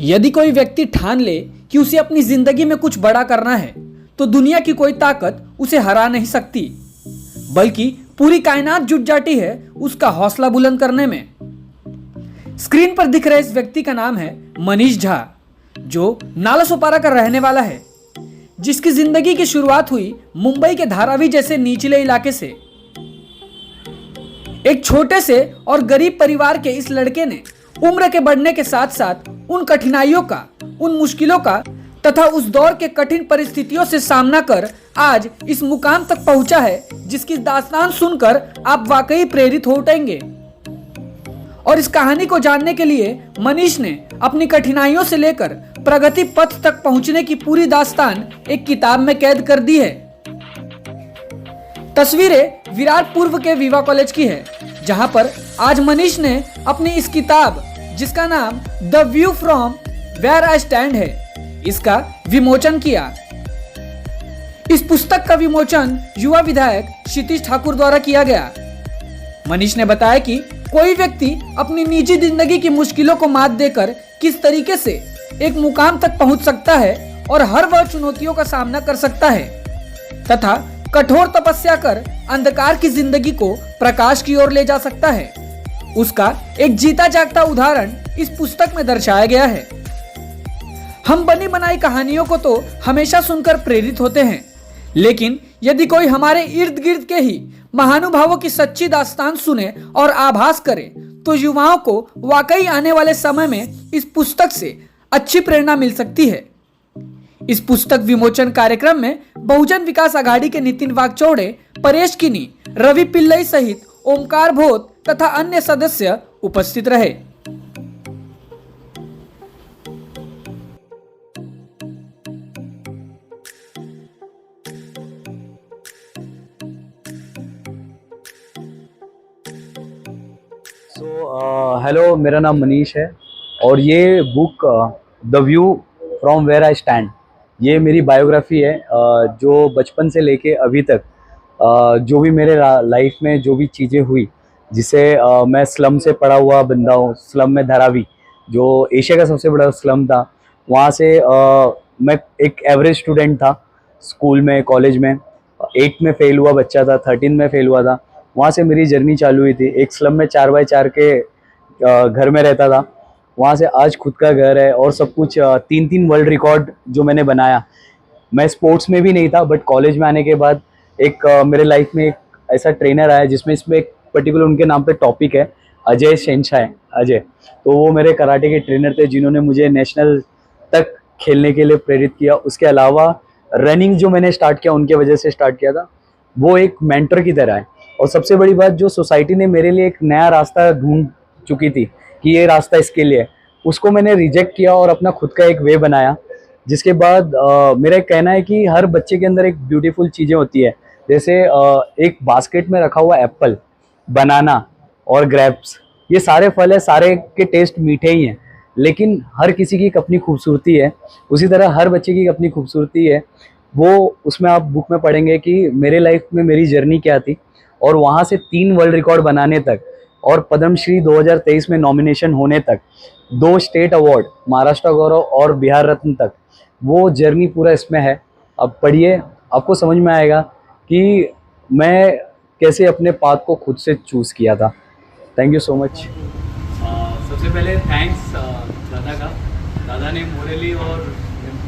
यदि कोई व्यक्ति ठान ले कि उसे अपनी जिंदगी में कुछ बड़ा करना है तो दुनिया की कोई ताकत उसे हरा नहीं सकती, बल्कि पूरी कायनात जुट जाती है उसका हौसला बुलंद करने में। स्क्रीन पर दिख रहे इस व्यक्ति का नाम है मनीष झा, जो नालासोपारा का रहने वाला है, जिसकी जिंदगी की शुरुआत हुई मुंबई के धारावी जैसे निचले इलाके से। एक छोटे से और गरीब परिवार के इस लड़के ने उम्र के बढ़ने के साथ साथ उन कठिनाइयों का, उन मुश्किलों का तथा उस दौर के कठिन परिस्थितियों से सामना कर आज इस मुकाम तक पहुंचा है, जिसकी दास्तान सुनकर आप वाकई प्रेरित हो उठेंगे। और इस कहानी को जानने के लिए मनीष ने अपनी कठिनाइयों से लेकर प्रगति पथ तक पहुंचने की पूरी दास्तान एक किताब में कैद कर दी है। तस्वीरें विरार पूर्व के विवा कॉलेज की है, जहां पर आज मनीष ने अपनी इस किताब, जिसका नाम the view from where I stand है, इसका विमोचन किया। इस पुस्तक का विमोचन युवा विधायक क्षितिज ठाकुर द्वारा किया गया। मनीष ने बताया कि कोई व्यक्ति अपनी निजी जिंदगी की मुश्किलों को मात देकर किस तरीके से एक मुकाम तक पहुंच सकता है और हर वह चुनौतियों का सामना कर सकता है तथा कठोर तपस्या कर अंधकार की जिंदगी को प्रकाश की ओर ले जा सकता है, उसका एक जीता जागता उदाहरण इस पुस्तक में दर्शाया गया है। हम बनी बनाई कहानियों को तो हमेशा सुनकर प्रेरित होते हैं, लेकिन यदि कोई हमारे इर्द गिर्द के ही महानुभावों की सच्ची दास्तान सुने और आभास करे तो युवाओं को वाकई आने वाले समय में इस पुस्तक से अच्छी प्रेरणा मिल सकती है। इस पुस्तक विमोचन कार्यक्रम में बहुजन विकास आघाड़ी के नितिन वागचौड़े, परेश किनी, रवि पिल्लई सहित ओमकार भोत तथा अन्य सदस्य उपस्थित रहे। हेलो, मेरा नाम मनीष है और ये book the view from where I stand, ये मेरी बायोग्राफी है। जो बचपन से लेके अभी तक जो भी मेरे लाइफ में जो भी चीज़ें हुई, जिसे मैं स्लम से पढ़ा हुआ बंदा हूँ, स्लम में धारावी जो एशिया का सबसे बड़ा स्लम था, वहाँ से मैं एक एवरेज स्टूडेंट था स्कूल में, कॉलेज में 8 में फेल हुआ बच्चा था, 13 में फेल हुआ था। वहाँ से मेरी जर्नी चालू हुई थी। एक स्लम में 4x4 के घर में रहता था, वहाँ से आज खुद का घर है और सब कुछ। 3 वर्ल्ड रिकॉर्ड जो मैंने बनाया। मैं स्पोर्ट्स में भी नहीं था, बट कॉलेज में आने के बाद एक मेरे लाइफ में एक ऐसा ट्रेनर आया जिसमें इसमें एक पर्टिकुलर उनके नाम पे टॉपिक है, अजय शेनशाह अजय। तो वो मेरे कराटे के ट्रेनर थे जिन्होंने मुझे नेशनल तक खेलने के लिए प्रेरित किया। उसके अलावा रनिंग जो मैंने स्टार्ट किया उनके वजह से स्टार्ट किया था, वो एक मेंटर की तरह है। और सबसे बड़ी बात, जो सोसाइटी ने मेरे लिए एक नया रास्ता ढूंढ चुकी थी कि ये रास्ता इसके लिए, उसको मैंने रिजेक्ट किया और अपना खुद का एक वे बनाया। जिसके बाद मेरा एक कहना है कि हर बच्चे के अंदर एक ब्यूटीफुल चीज़ें होती है, जैसे एक बास्केट में रखा हुआ एप्पल, बनाना और ग्रेप्स, ये सारे फल है, सारे के टेस्ट मीठे ही हैं, लेकिन हर किसी की एक अपनी खूबसूरती है। उसी तरह हर बच्चे की अपनी खूबसूरती है। वो उसमें आप बुक में पढ़ेंगे कि मेरे लाइफ में मेरी जर्नी क्या थी, और वहाँ से 3 वर्ल्ड रिकॉर्ड बनाने तक और पद्मश्री 2023 में नॉमिनेशन होने तक, 2 स्टेट अवार्ड, महाराष्ट्र गौरव और बिहार रत्न तक, वो जर्नी पूरा इसमें है। अब पढ़िए, आपको समझ में आएगा कि मैं कैसे अपने पाथ को खुद से चूज़ किया था। Thank you so much. सबसे पहले थैंक्स दादा ने मोरली और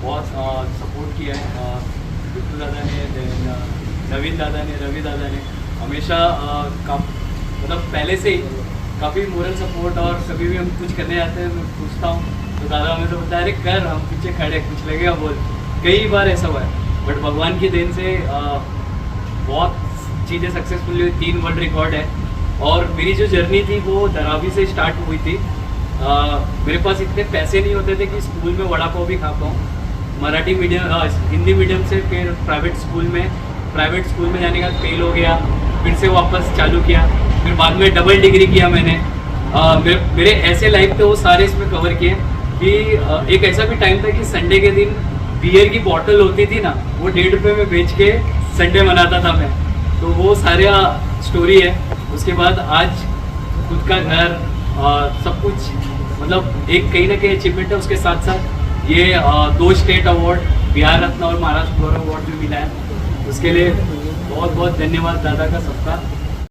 बहुत सपोर्ट किया है। बिट्टू दादा ने, नवीन दादा ने, रवि दादा ने हमेशा मतलब पहले से ही काफ़ी मोरल सपोर्ट। और कभी भी हम कुछ करने जाते हैं, मैं पूछता हूँ तो दादा हमें तो बताया, अरे कर, हम पीछे खड़े, कुछ लगेगा बोल। कई बार ऐसा हुआ है, बट भगवान की देन से बहुत चीज़ें सक्सेसफुल हुई। 3 वर्ल्ड रिकॉर्ड है। और मेरी जो जर्नी थी वो धारावी से स्टार्ट हुई थी। मेरे पास इतने पैसे नहीं होते थे कि स्कूल में वड़ा पाव भी खा पाऊँ। मराठी मीडियम, हिंदी मीडियम से फिर प्राइवेट स्कूल में जाने का फेल हो गया, फिर से वापस चालू किया, फिर बाद में डबल डिग्री किया मैंने। मेरे ऐसे लाइफ थे वो सारे इसमें कवर किए कि एक ऐसा भी टाइम था कि संडे के दिन बियर की बॉटल होती थी ना, वो 1.5 रुपये में बेच के संडे मनाता था मैं। तो वो सारा स्टोरी है। उसके बाद आज खुद का घर, सब कुछ, मतलब एक कहीं ना कहीं अचीवमेंट है। उसके साथ साथ ये 2 स्टेट अवार्ड, बिहार रत्न और महाराष्ट्र गौरव अवार्ड भी मिला है। उसके लिए बहुत बहुत धन्यवाद दादा का सबका।